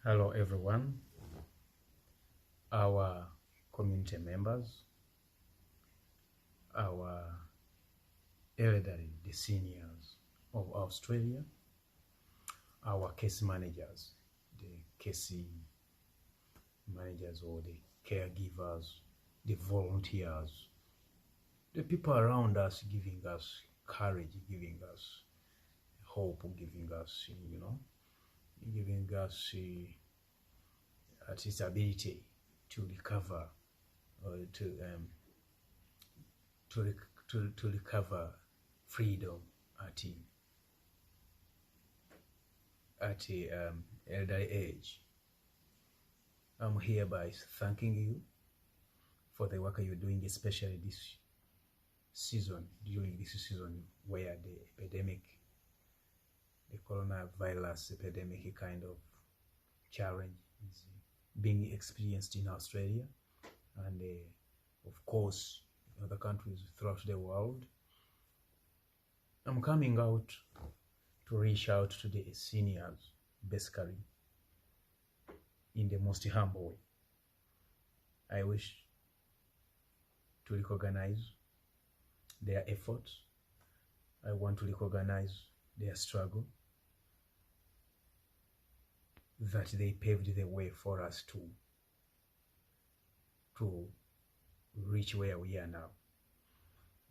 Hello everyone, our community members, our elderly, the seniors of Australia, our case managers, the case managers or the caregivers, the volunteers, the people around us giving us courage, giving us hope, giving us, giving us at its ability to recover, to recover freedom at elderly age. I'm hereby thanking you for the work you're doing, especially this season, during this season where the epidemic, the coronavirus epidemic kind of challenge is being experienced in Australia and of course in other countries throughout the world. I'm coming out to reach out to the seniors, basically in the most humble way. I wish to recognize their efforts. I want to recognize their struggle, that they paved the way for us to reach where we are now.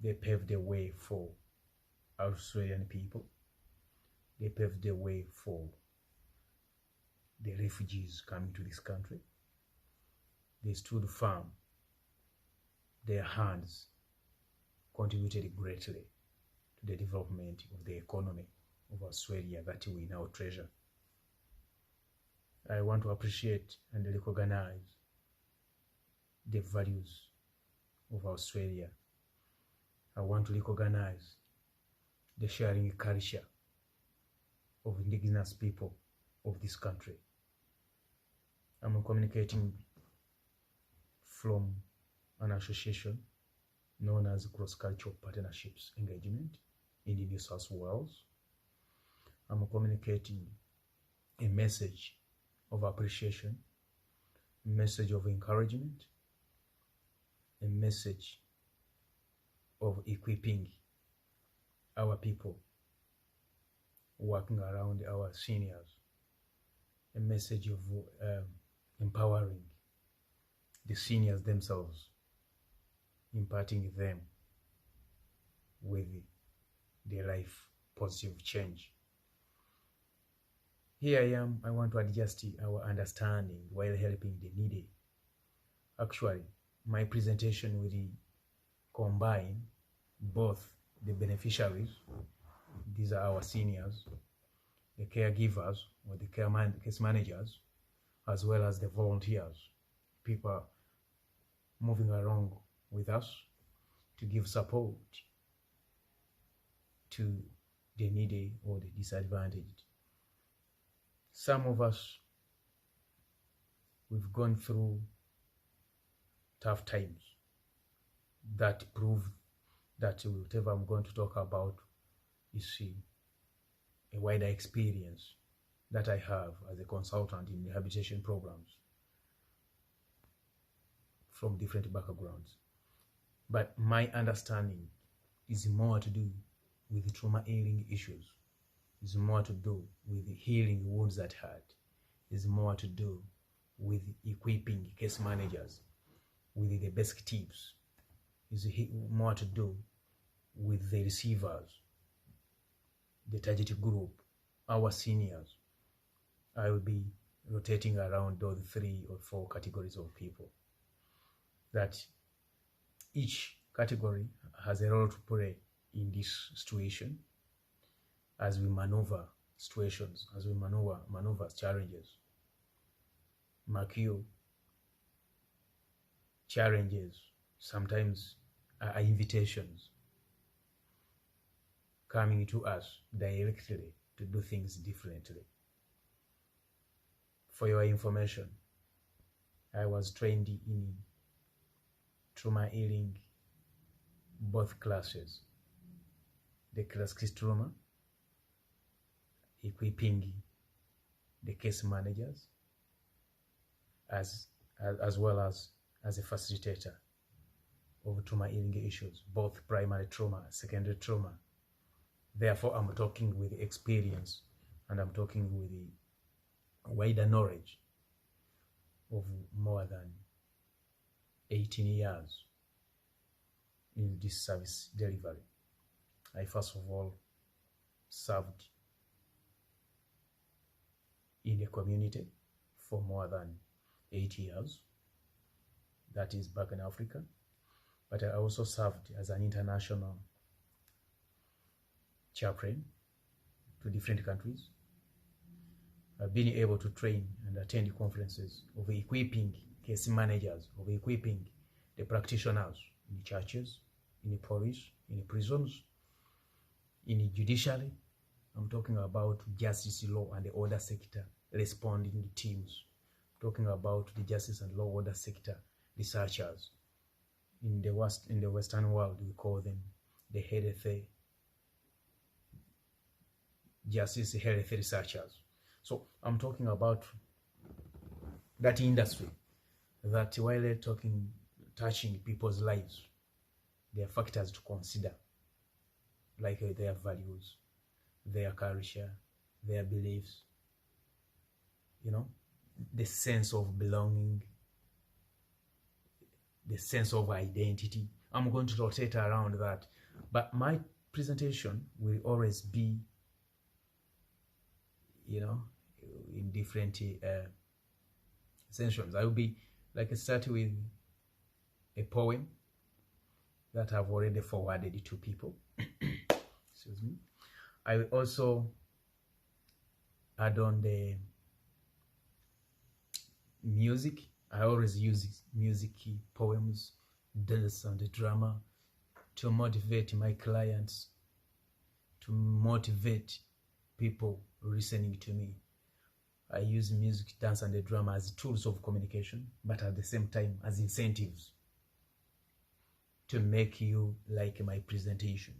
They paved the way for Australian people. They paved the way for the refugees coming to this country. They stood firm. Their hands contributed greatly to the development of the economy of Australia that we now treasure. I want to appreciate and recognize the values of Australia. I want to recognize the sharing culture of indigenous people of this country. I'm communicating from an association known as Cross-Cultural Partnerships Engagement in the New South Wales. I'm communicating a message of appreciation, a message of encouragement, a message of equipping our people working around our seniors, a message of empowering the seniors themselves, imparting them with their life positive change. Here I am. I want to adjust our understanding while helping the needy. Actually, my presentation will combine both the beneficiaries, these are our seniors, the caregivers or the case managers, as well as the volunteers, people moving along with us to give support to the needy or the disadvantaged. Some of us, we've gone through tough times that prove that whatever I'm going to talk about is a wider experience that I have as a consultant in rehabilitation programs from different backgrounds. But my understanding is more to do with trauma healing issues, is more to do with healing wounds that hurt, is more to do with equipping case managers with the basic tips, is more to do with the receivers, the target group, our seniors. I will be rotating around those 3 or 4 categories of people. That each category has a role to play in this situation as we maneuver situations, as we maneuver challenges. Mark you, challenges sometimes are invitations coming to us directly to do things differently. For your information, I was trained in trauma healing, both classes, the classic trauma, equipping the case managers, as well as a facilitator of trauma healing issues, both primary trauma, secondary trauma. Therefore, I'm talking with experience, and I'm talking with the wider knowledge of more than 18 years in this service delivery. I first of all served in the community for more than 8 years, that is back in Africa, but I also served as an international chaplain to different countries. I've been able to train and attend conferences of equipping case managers, of equipping the practitioners in the churches, in the police, in the prisons, in the judiciary. I'm talking about justice, law, and the order sector responding teams. I'm talking about the justice and law order sector researchers. In the Western world, we call them the health justice health researchers. So I'm talking about that industry that while touching people's lives, there are factors to consider, like their values, their culture, their beliefs, the sense of belonging, the sense of identity. I'm going to rotate around that, but my presentation will always be, in different sessions. I will be start with a poem that I've already forwarded to people. Excuse me. I will also add on the music. I always use music, poems, dance, and drama to motivate my clients, to motivate people listening to me. I use music, dance, and the drama as tools of communication, but at the same time as incentives to make you like my presentation.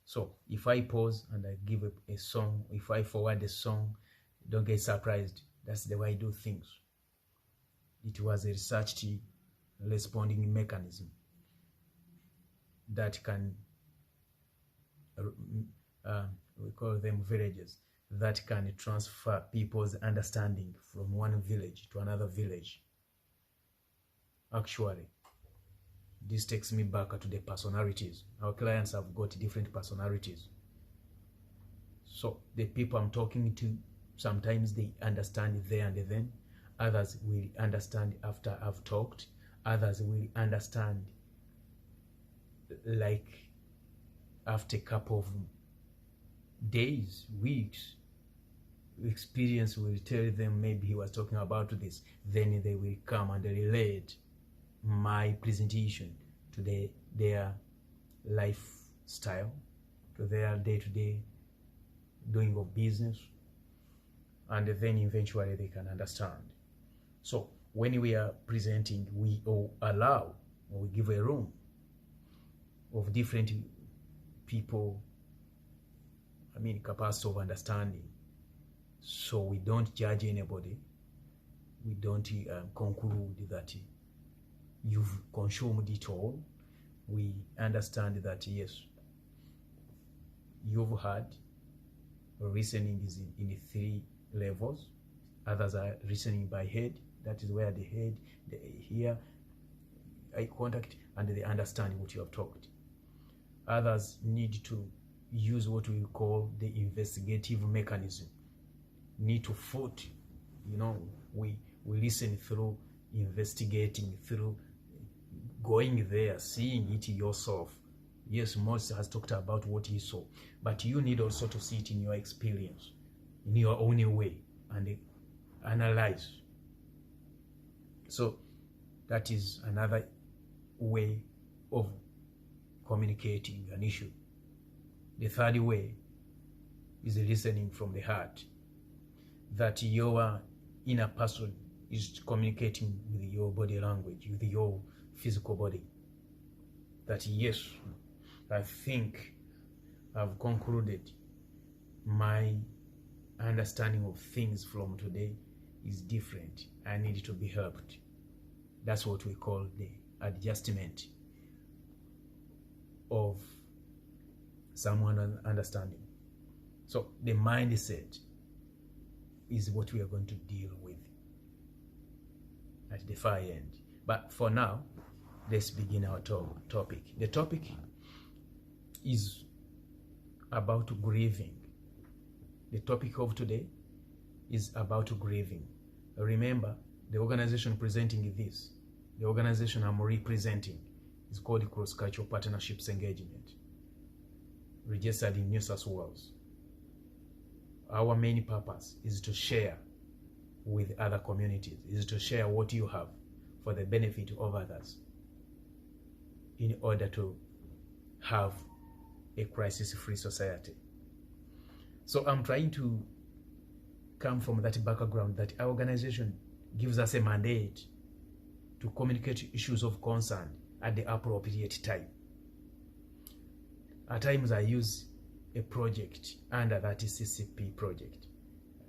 So if I pause and I give a song, if I forward a song, don't get surprised. That's the way I do things. It was a researched responding mechanism that can, we call them villages, that can transfer people's understanding from one village to another village. Actually, this takes me back to the personalities. Our clients have got different personalities. So the people I'm talking to, sometimes they understand there and then. Others will understand after I've talked. Others will understand like after a couple of days, weeks. Experience will tell them maybe he was talking about this. Then they will come and relate my presentation to their lifestyle, to their day-to-day doing of business, and then eventually they can understand. So when we are presenting, we allow, or we give a room of different people, capacity of understanding. So we don't judge anybody. We don't conclude that you've consumed it all. We understand that, yes, you've had listening is in 3 levels. Others are listening by head. That is where the head, they hear, eye contact, and they understand what you have talked. Others need to use what we call the investigative mechanism. Need to foot, we listen through investigating, through going there, seeing it yourself. Yes, Moses has talked about what he saw, but you need also to see it in your experience, in your own way, and analyze. So that is another way of communicating an issue. The third way is listening from the heart, that your inner person is communicating with your body language, with your physical body. That, yes, I think I've concluded my understanding of things from today is different and need to be helped. That's what we call the adjustment of someone understanding. So the mindset is what we are going to deal with at the far end. But for now, let's begin our topic. The topic is about grieving. The topic of today is about grieving. Remember, the organization presenting this, the organization I'm representing, is called Cross-Cultural Partnerships Engagement, registered in New South Wales. Our main purpose is to share with other communities, is to share what you have for the benefit of others in order to have a crisis-free society. So I'm trying to come from that background that our organization gives us a mandate to communicate issues of concern at the appropriate time. At times I use a project under that CCP project.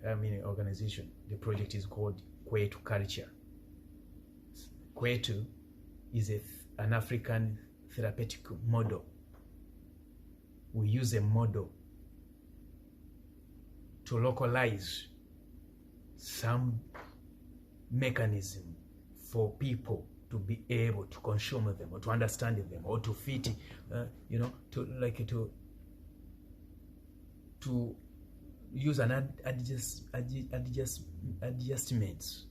Organization. The project is called Kwetu Culture. Kwetu is an African therapeutic model. We use a model to localize some mechanism for people to be able to consume them or to understand them or to fit, to use an adjustments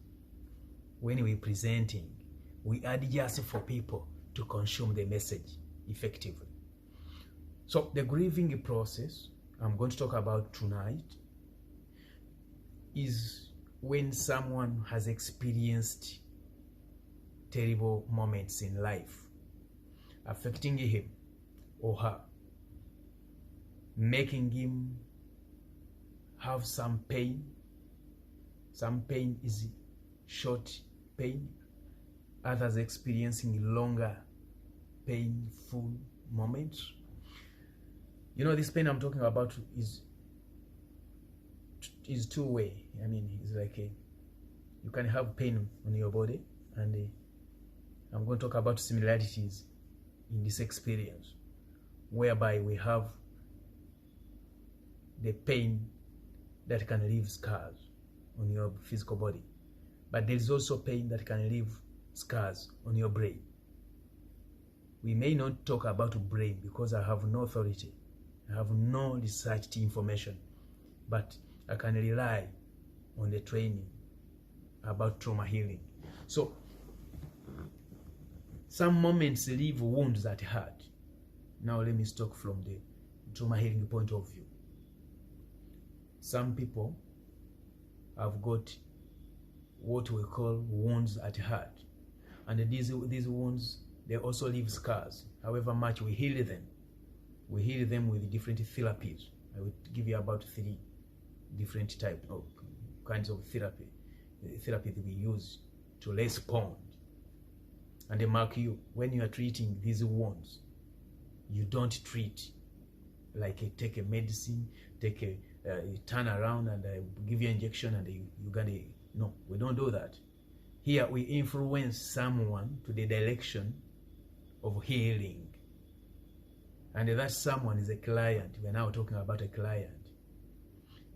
when we're presenting. We adjust for people to consume the message effectively. So the grieving process I'm going to talk about tonight is when someone has experienced terrible moments in life affecting him or her, making him have some pain. Some pain is short pain, others experiencing longer painful moments. This pain I'm talking about is two-way. It's like you can have pain on your body, and I'm going to talk about similarities in this experience, whereby we have the pain that can leave scars on your physical body, but there is also pain that can leave scars on your brain. We may not talk about brain because I have no authority, I have no researched information, but I can rely on the training about trauma healing. So some moments leave wounds at heart. Now let me talk from the trauma healing point of view. Some people have got what we call wounds at heart, and these wounds, they also leave scars. However much we heal them with different therapies. I will give you about 3 different types of kinds of therapy that we use to respond. And they mark you when you are treating these wounds. You don't treat like take a medicine, take a turn around and give you an injection and you got it. No, we don't do that. Here we influence someone to the direction of healing, and that someone is a client. We're now talking about a client.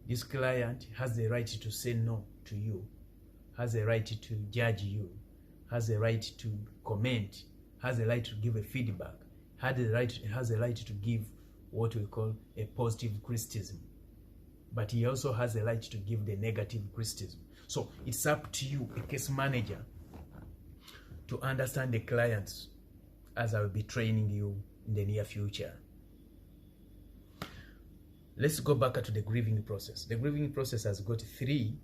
This client has the right to say no to you, has the right to judge you, has the right to comment, has the right to give a feedback, has the right to give what we call a positive criticism. But he also has the right to give the negative criticism. So it's up to you, a case manager, to understand the clients, as I will be training you in the near future. Let's go back to the grieving process. The grieving process has got 3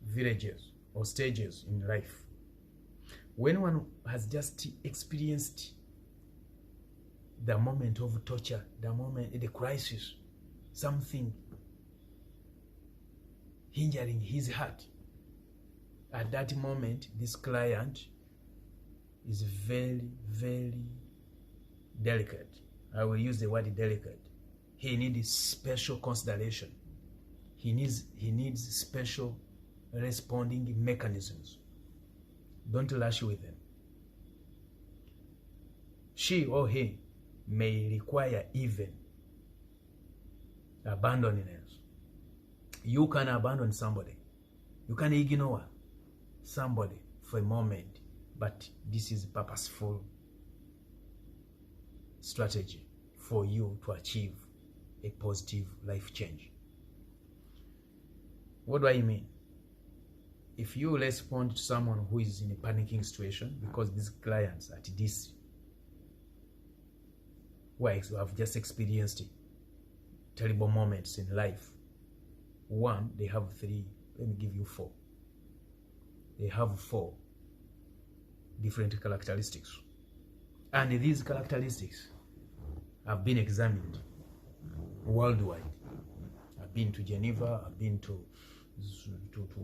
villages or stages in life. When one has just experienced the moment of torture, the crisis, something hindering his heart, at that moment, this client is very, very delicate. I will use the word delicate. He needs special consideration. he needs special responding mechanisms. Don't rush with them. She or he may require even abandonedness. You can abandon somebody. You can ignore somebody for a moment, but this is purposeful strategy for you to achieve a positive life change. What do I mean? If you respond to someone who is in a panicking situation, because these clients at this who have just experienced terrible moments in life. One, they have three, let me give you four. They have four different characteristics. And these characteristics have been examined worldwide. I've been to Geneva, I've been to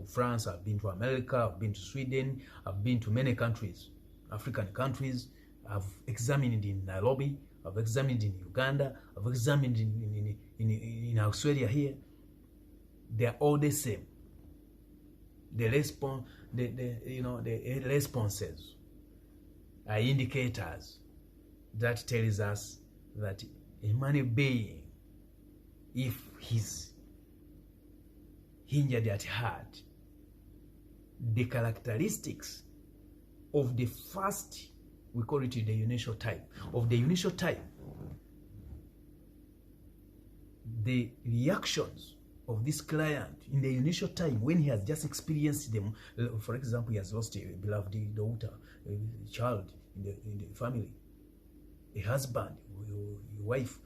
France, I've been to America, I've been to Sweden, I've been to many countries, African countries. I've examined in Nairobi, I've examined in Uganda, I've examined in Australia here. They are all the same. The responses are indicators that tells us that a human being, if he's injured at heart, the characteristics of the first, we call it the initial type, of the initial type, the reactions of this client in the initial time when he has just experienced them. For example, he has lost a beloved daughter, a child in the family, a husband, your wife.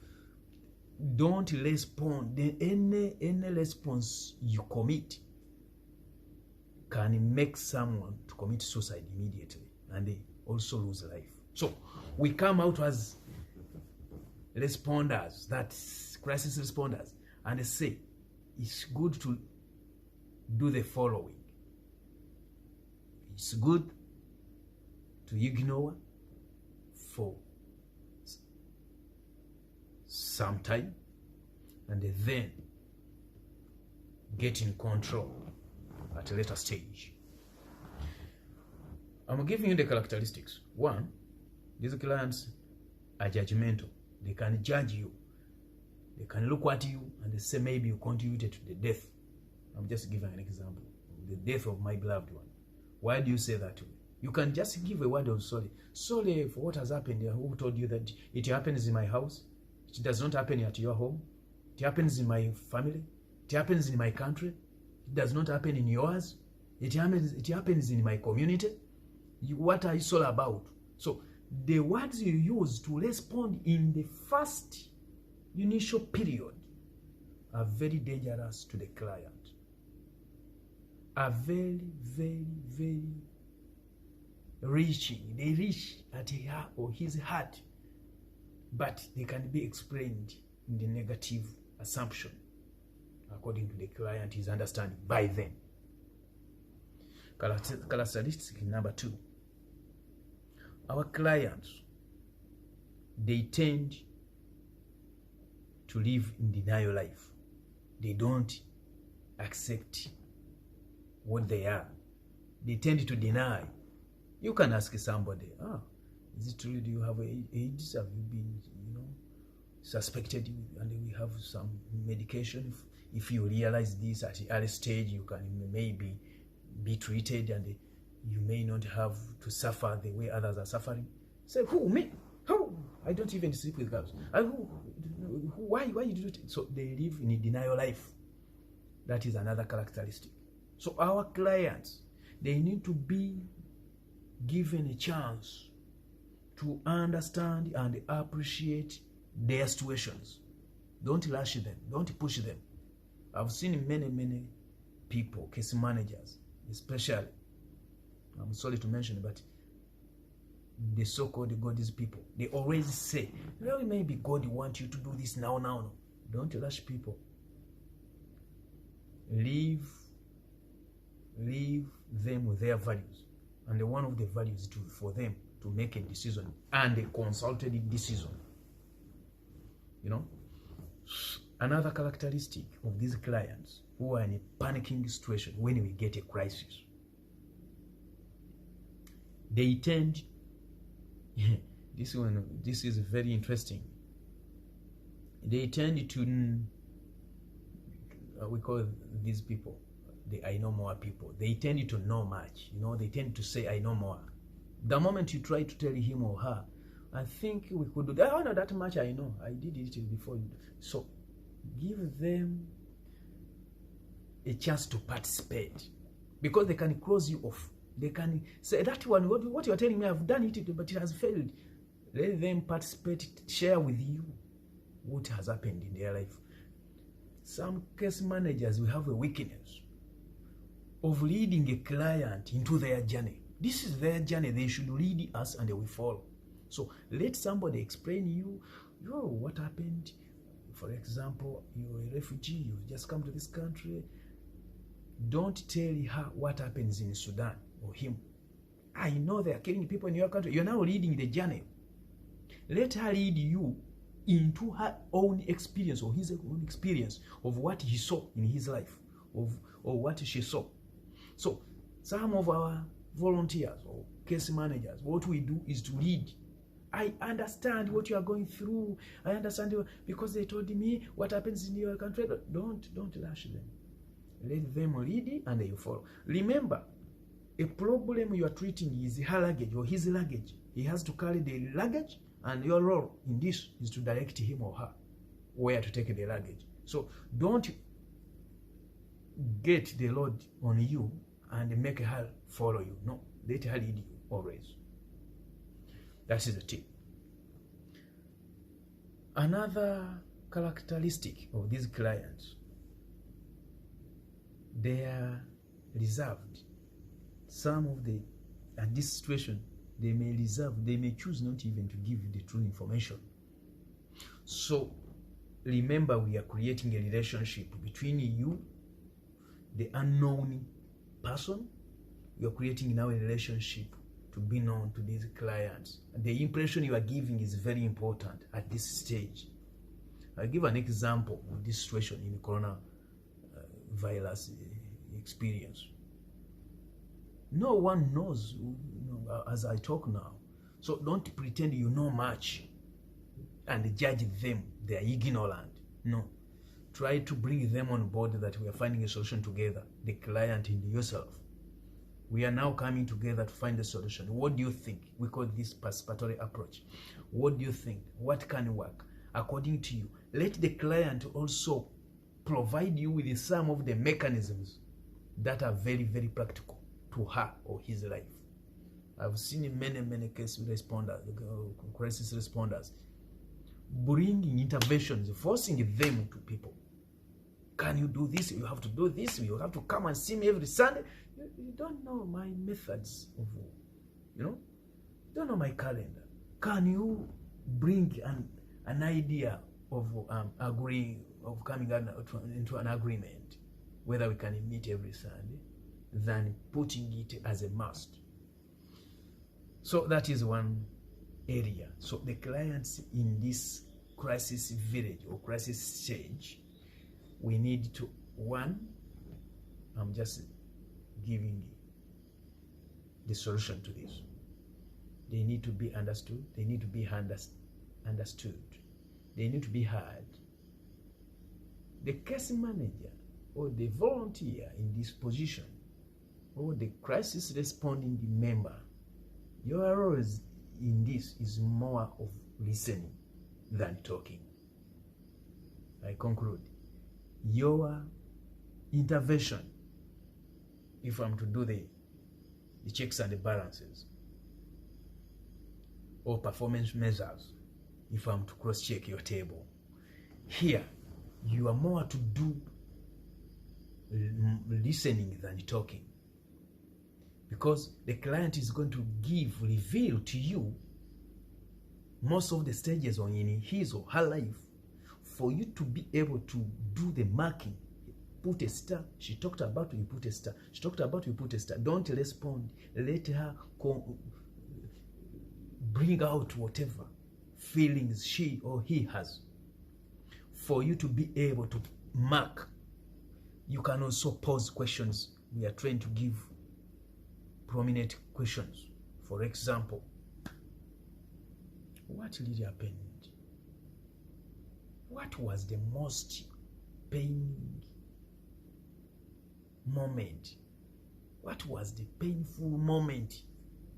Don't respond. Any response you commit can make someone to commit suicide immediately, and they also lose life. So we come out as responders, that's crisis responders, and say it's good to do the following. It's good to ignore for some time and then get in control at a later stage. I'm giving you the characteristics. One, these clients are judgmental. They can judge you. They can look at you and they say maybe you contributed to the death. I'm just giving an example. The death of my beloved one. Why do you say that to me? You can just give a word of sorry. Sorry for what has happened. Who told you that it happens in my house? It does not happen at your home. It happens in my family. It happens in my country. It does not happen in yours. It happens in my community. What are you all about? So the words you use to respond in the first initial period are very dangerous to the client. Are very, very, very reaching. They reach at her or his heart, but they can be explained in the negative assumption according to the client is understanding by them. Characteristic number 2. Our clients, they tend to live in denial life. They don't accept what they are. They tend to deny. You can ask somebody, is it true, do you have AIDS? Have you been, suspected? And we have some medication. If you realize this at the early stage, you can maybe be treated and you may not have to suffer the way others are suffering. Say, who, me? How? I don't even sleep with girls. Why you do it? So they live in a denial life. That is another characteristic. So our clients, they need to be given a chance to understand and appreciate their situations. Don't rush them. Don't push them. I've seen many people, case managers, especially, I'm sorry to mention, but the so-called God's people, they always say, well, maybe God wants you to do this now. Don't rush people. Leave them with their values. And one of the values is for them to make a decision, and a consulted decision. Another characteristic of these clients who are in a panicking situation when we get a crisis, they tend, this is very interesting. They tend to, we call these people the I know more people. They tend to know much. They tend to say I know more. The moment you try to tell him or her, I think we could do that. Oh no, that much I know. I did it before. So give them a chance to participate, because they can close you off. They can say, that one, what you're telling me, I've done it, but it has failed. Let them participate, share with you what has happened in their life. Some case managers will have a weakness of leading a client into their journey. This is their journey. They should lead us and we follow. So let somebody explain you, what happened. For example, you're a refugee, you've just come to this country. Don't tell her what happens in Sudan or him. I know they are killing people in your country. You're now leading the journey. Let her lead you into her own experience or his own experience of what he saw in his life, or what she saw. So some of our volunteers or case managers, what we do is to lead. I understand what you are going through. I understand you, because they told me what happens in your country. Don't rush them. Let them lead and you follow. Remember, a problem you are treating is her luggage or his luggage. He has to carry the luggage, and your role in this is to direct him or her where to take the luggage. So don't get the load on you and make her follow you. No, let her lead you always. That is the tip. Another characteristic of these clients, they are reserved. Some of the, at this situation, they may reserve, they may choose not even to give you the true information. So remember, we are creating a relationship between you, the unknown person. We are creating now a relationship to be known to these clients. And the impression you are giving is very important at this stage. I'll give an example of this situation in coronavirus experience. No one knows, as I talk now. So don't pretend you know much and judge them. They are ignorant. No. Try to bring them on board that we are finding a solution together, the client and yourself. We are now coming together to find a solution. What do you think? We call this participatory approach. What do you think? What can work? According to you. Let the client also provide you with some of the mechanisms that are very, very practical to her or his life. I've seen many case responders, crisis responders, bringing interventions, forcing them to people. Can you do this? You have to do this. You have to come and see me every Sunday. You don't know my methods of, you don't know my calendar. Can you bring an idea of agreeing, of coming into an agreement, whether we can meet every Sunday, than putting it as a must? So that is one area. So the clients in this crisis village or crisis stage, we need to, one, I'm just giving the solution to this. They need to be understood. They need to be understood. They need to be heard. The case manager or the volunteer in this position, or the crisis responding member, your role in this is more of listening than talking. I conclude. Your intervention, if I'm to do the checks and the balances, or performance measures, if I'm to cross-check your table, here you are more to do listening than talking, because the client is going to reveal to you most of the stages in his or her life. For you to be able to do the marking, put a star. She talked about, you put a star. She talked about, you put a star. Don't respond. Let her bring out whatever feelings she or he has. for you to be able to mark, you can also pose questions. We are trying to give prominent questions. For example, what really happened? What was the most painful moment? What was the painful moment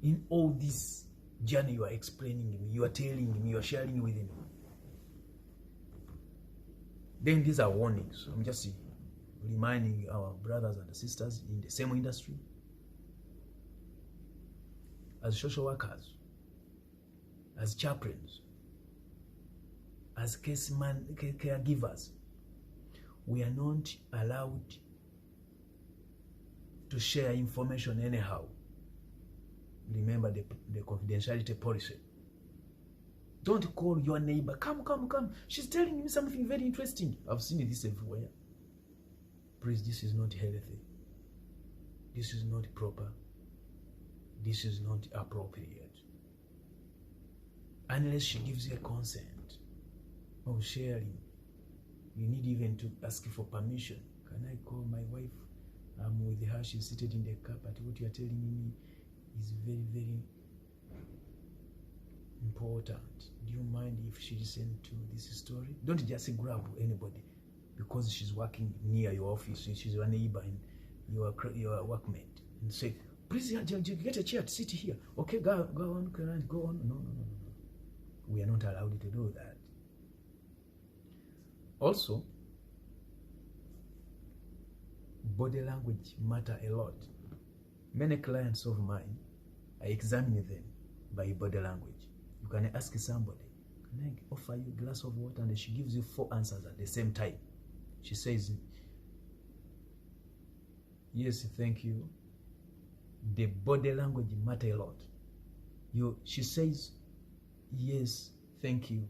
in all this journey you are explaining me, you are telling me, you are sharing with me? Then these are warnings. I'm just reminding our brothers and sisters in the same industry, as social workers, as chaplains, as caregivers, we are not allowed to share information anyhow. Remember the confidentiality policy. Don't call your neighbor, come, she's telling me something very interesting. I've seen this everywhere. Please, this is not healthy. This is not proper. This is not appropriate. Unless she gives you a consent of sharing, you need even to ask for permission. Can I call my wife? I'm with her, she's seated in the car, but what you are telling me is very, very important. Do you mind if she listens to this story? Don't just grab anybody because she's working near your office, she's your neighbor and your workmate, and say, please get a chair to sit here. Okay, go on, go on. No. We are not allowed to do that. Also, body language matter a lot. Many clients of mine, I examine them by body language. You can ask somebody, can I offer you a glass of water? And she gives you 4 answers at the same time. She says, yes, thank you. The body language matter a lot. She says, yes, thank you.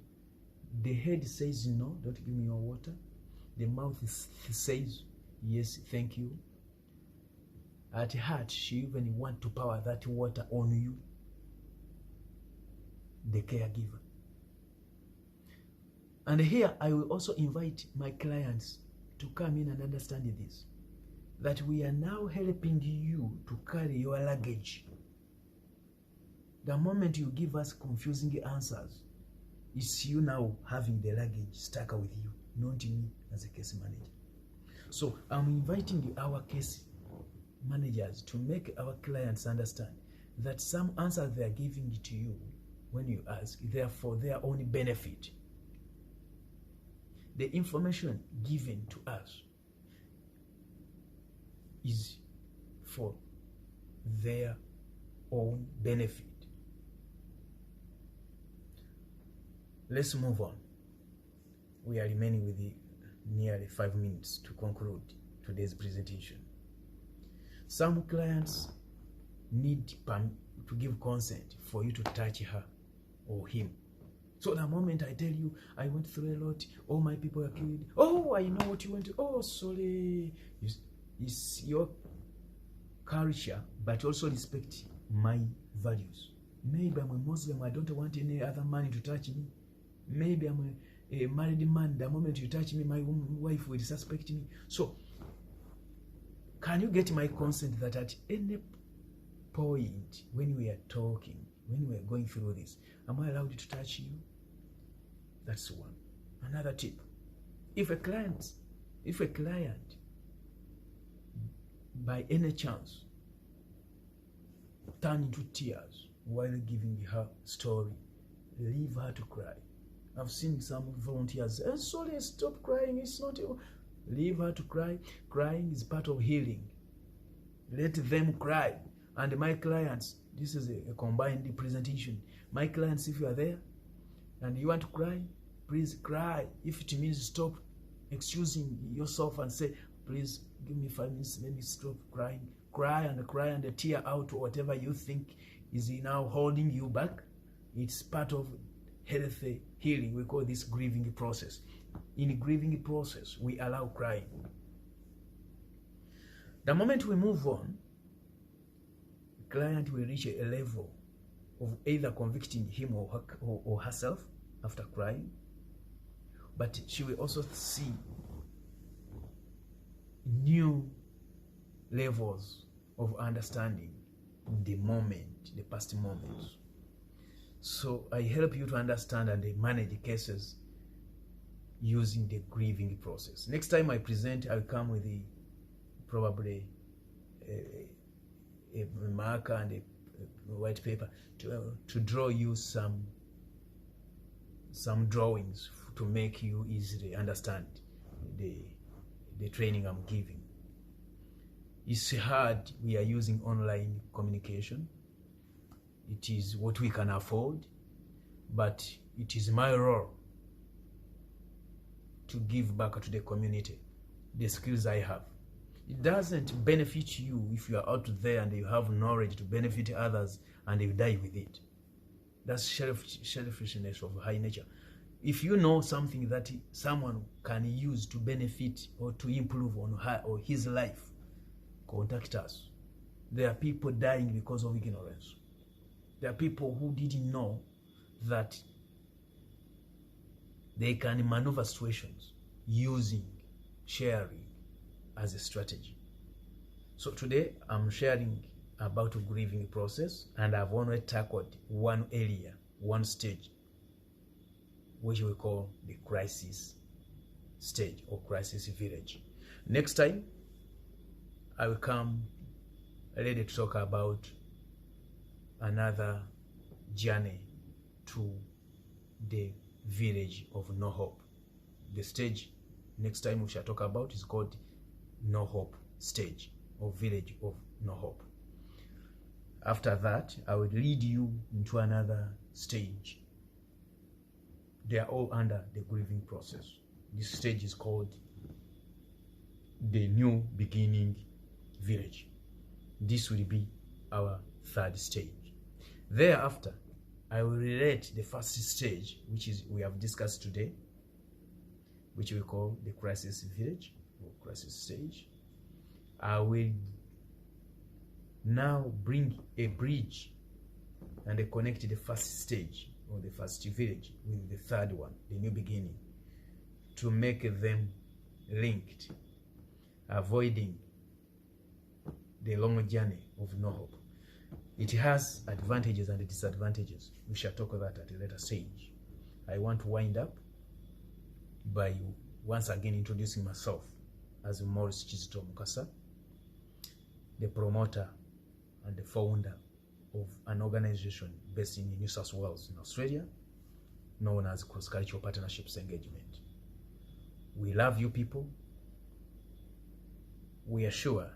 The head says, no, don't give me your water. The mouth says, yes, thank you. At heart, she even wants to pour that water on you, the caregiver. And here, I will also invite my clients to come in and understand this, that we are now helping you to carry your luggage. The moment you give us confusing answers, it's you now having the luggage stuck with you, not me as a case manager. So I'm inviting our case managers to make our clients understand that some answers they are giving to you when you ask, they are for their own benefit. The information given to us is for their own benefit. Let's move on. We are remaining with nearly 5 minutes to conclude today's presentation. Some clients need to give consent for you to touch her or him. So the moment I tell you, I went through a lot, all my people are killed. Oh, I know what you went to. Oh, sorry. It's your culture, but also respect my values. Maybe I'm a Muslim, I don't want any other man to touch me. Maybe I'm a married man, the moment you touch me, my wife will suspect me. So, can you get my consent that at any point when we are talking, when we are going through this, am I allowed to touch you? That's one. Another tip. If a client by any chance turn into tears while giving her story, leave her to cry. I've seen some volunteers say, sorry, stop crying, it's not you. Leave her to cry. Crying is part of healing. Let them cry. And my clients, this is a combined presentation. My clients, if you are there and you want to cry, please cry. If it means stop excusing yourself and say, please give me 5 minutes, let me stop crying. Cry and tear out whatever you think is now holding you back. It's part of healthy healing. We call this grieving process. In the grieving process, we allow crying. The moment we move on, the client will reach a level of either convicting him or herself after crying, but she will also see new levels of understanding the moment, the past moments. So I help you to understand and manage cases using the grieving process. Next time I present, I'll come with probably a marker and a white paper to draw you some drawings to make you easily understand the training I'm giving. It's hard. We are using online communication. It is what we can afford, but it is my role to give back to the community the skills I have. It doesn't benefit you if you are out there and you have knowledge to benefit others and you die with it. That's selfishness of high nature. If you know something that someone can use to benefit or to improve on her or his life, contact us. There are people dying because of ignorance. There are people who didn't know that they can maneuver situations using sharing as a strategy. So today I'm sharing about a grieving process, and I've only tackled one area, one stage, which we call the crisis stage or crisis village. Next time I will come ready to talk about another journey to the village of no hope. The stage next time we shall talk about is called no hope stage or village of no hope. After that, I will lead you into another stage. They are all under the grieving process. This stage is called the new beginning village. This will be our third stage. Thereafter, I will relate the first stage, which is we have discussed today, which we call the crisis village or crisis stage. I will now bring a bridge and connect the first stage or the first village with the third one, the new beginning, to make them linked, avoiding the long journey of no hope. It has advantages and disadvantages. We shall talk about that at a later stage. I want to wind up by once again introducing myself as Maurice Kizito Mukasa, the promoter and the founder of an organization based in New South Wales in Australia, known as Cross-Cultural Partnerships Engagement. We love you people. We are sure